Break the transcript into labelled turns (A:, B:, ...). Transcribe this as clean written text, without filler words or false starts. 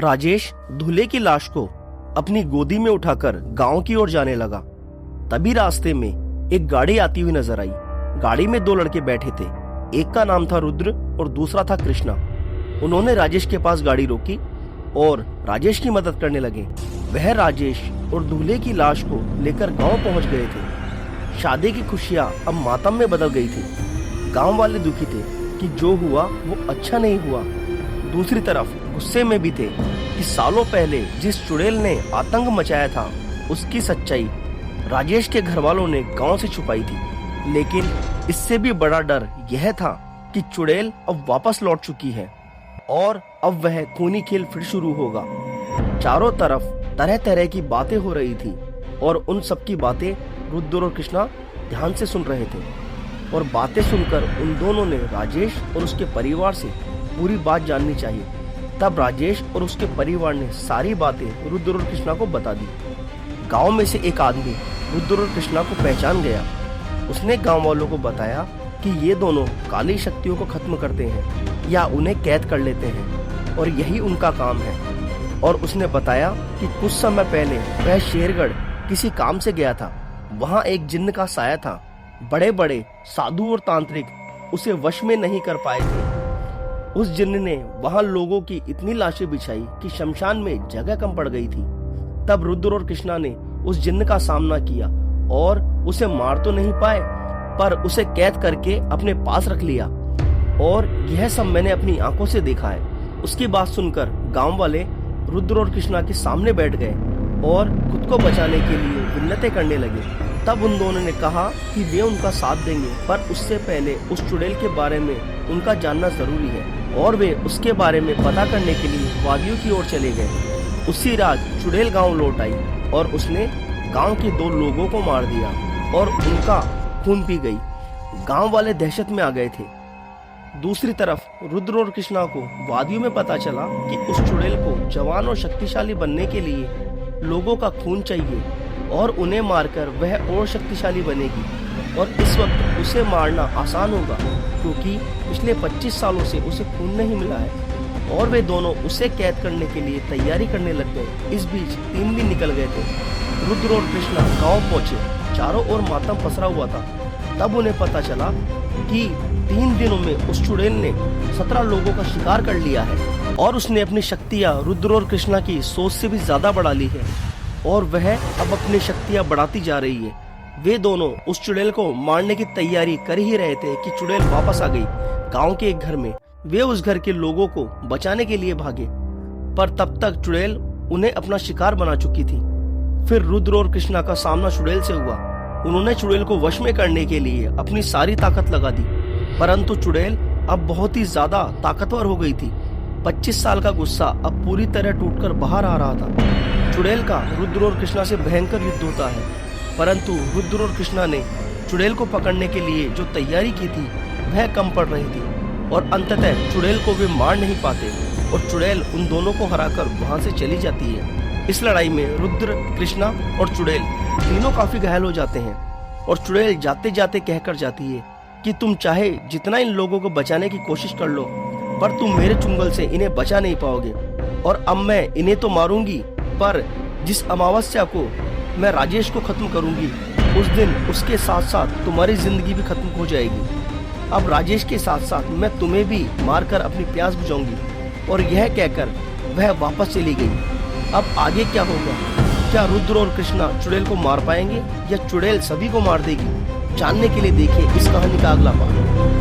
A: राजेश दूल्हे की लाश को अपनी गोदी में उठाकर गांव की ओर जाने लगा। तभी रास्ते में एक गाड़ी आती हुई नजर आई। गाड़ी में दो लड़के बैठे थे, एक का नाम था रुद्र और दूसरा था कृष्णा। उन्होंने राजेश के पास गाड़ी रोकी और राजेश की मदद करने लगे। वह राजेश और दूल्हे की लाश को लेकर गांव पहुंच गए थे। शादी की खुशियां अब मातम में बदल गई थी। गांव वाले दुखी थे कि जो हुआ वो अच्छा नहीं हुआ। दूसरी तरफ गुस्से में भी थे कि सालों पहले जिस चुड़ैल ने आतंक मचाया था उसकी सच्चाई राजेश के घर वालों ने गांव से छुपाई थी। लेकिन इससे भी बड़ा डर यह था कि चुड़ैल अब वापस लौट चुकी है और अब वह खूनी खेल फिर शुरू होगा। चारों तरफ तरह तरह की बातें हो रही थी और उन सब की बातें रुद्र और कृष्णा ध्यान से सुन रहे थे। और बातें सुनकर उन दोनों ने राजेश और उसके परिवार से पूरी बात जाननी चाहिए। तब राजेश और उसके परिवार ने सारी बातें रुद्र और कृष्णा को बता दी। गांव में से एक आदमी रुद्र और कृष्णा को पहचान गया। उसने गांव वालों को बताया कि ये दोनों काली शक्तियों को खत्म करते हैं या उन्हें कैद कर लेते हैं और यही उनका काम है। और उसने बताया कि कुछ समय पहले वह शेरगढ़ किसी काम से गया था। वहां एक जिन्न का साया था। बड़े बड़े साधु और तांत्रिक उसे वश में नहीं कर पाए थे। उस जिन्न ने वहां लोगों की इतनी लाशें बिछाई कि शमशान में जगह कम पड़ गई थी। तब रुद्र और कृष्णा ने उस जिन्न का सामना किया और उसे मार तो नहीं पाए पर उसे कैद करके अपने पास रख लिया। और यह सब मैंने अपनी आंखों से देखा है। उसकी बात सुनकर गांव वाले रुद्र और कृष्णा के सामने बैठ गए और खुद को बचाने के लिए विन्नतें करने लगे। तब उन दोनों ने कहा कि वे उनका साथ देंगे पर उससे पहले उस चुड़ैल के बारे में उनका जानना जरूरी है। और वे उसके बारे में पता करने के लिए वादियों की ओर चले गए। उसी रात चुड़ैल गांव लौट आई और उसने गांव के दो लोगों को मार दिया और उनका खून पी गई। गांव वाले दहशत में आ गए थे। दूसरी तरफ रुद्र और कृष्णा को वादियों में पता चला कि उस चुड़ैल को जवान और शक्तिशाली बनने के लिए लोगों का खून चाहिए और उन्हें मारकर वह और शक्तिशाली बनेगी। और इस वक्त उसे मारना आसान होगा क्योंकि पिछले 25 सालों से उसे खून नहीं मिला है। और वे दोनों उसे कैद करने के लिए तैयारी करने लग गए। इस बीच 3 दिन निकल गए थे। रुद्र और कृष्णा गांव पहुंचे। चारों ओर मातम पसरा हुआ था। तब उन्हें पता चला कि 3 दिनों में उस चुड़ैल ने 17 लोगों का शिकार कर लिया है और उसने अपनी शक्तियां रुद्र और कृष्णा की सोच से भी ज्यादा बढ़ा ली है और वह अब अपनी शक्तियां बढ़ाती जा रही है। वे दोनों उस चुड़ैल को मारने की तैयारी कर ही रहे थे कि चुड़ैल वापस आ गई गांव के एक घर में। वे उस घर के लोगों को बचाने के लिए भागे पर तब तक चुड़ैल उन्हें अपना शिकार बना चुकी थी। फिर रुद्र और कृष्णा का सामना चुड़ैल से हुआ। उन्होंने चुड़ैल को वश में करने के लिए अपनी सारी ताकत लगा दी परंतु चुड़ैल अब बहुत ही ज्यादा ताकतवर हो गई थी। 25 साल का गुस्सा अब पूरी तरह टूटकर बाहर आ रहा था। चुड़ैल का रुद्र और कृष्णा से भयंकर युद्ध होता है परंतु रुद्र और कृष्णा ने चुड़ैल को पकड़ने के लिए जो तैयारी की थी वह कम पड़ रही थी और अंततः चुड़ैल को वे मार नहीं पाते और चुड़ैल उन दोनों को हराकर वहां से चली जाती है। इस लड़ाई में रुद्र, कृष्णा और चुड़ैल तीनों काफी घायल हो जाते हैं और चुड़ैल जाते जाते कहकर जाती है कि तुम चाहे जितना इन लोगों को बचाने की कोशिश कर लो पर तुम मेरे चुंगल से इन्हें बचा नहीं पाओगे। और अब मैं इन्हें तो मारूंगी पर जिस अमावस्या को मैं राजेश को खत्म करूंगी उस दिन उसके साथ साथ तुम्हारी जिंदगी भी खत्म हो जाएगी। अब राजेश के साथ साथ मैं तुम्हें भी मारकर अपनी प्यास बुझाऊंगी। और यह कहकर वह वापस चली गई। अब आगे क्या होगा? क्या रुद्र और कृष्णा चुड़ैल को मार पाएंगे या चुड़ैल सभी को मार देगी? जानने के लिए देखिए इस कहानी का अगला पार्ट।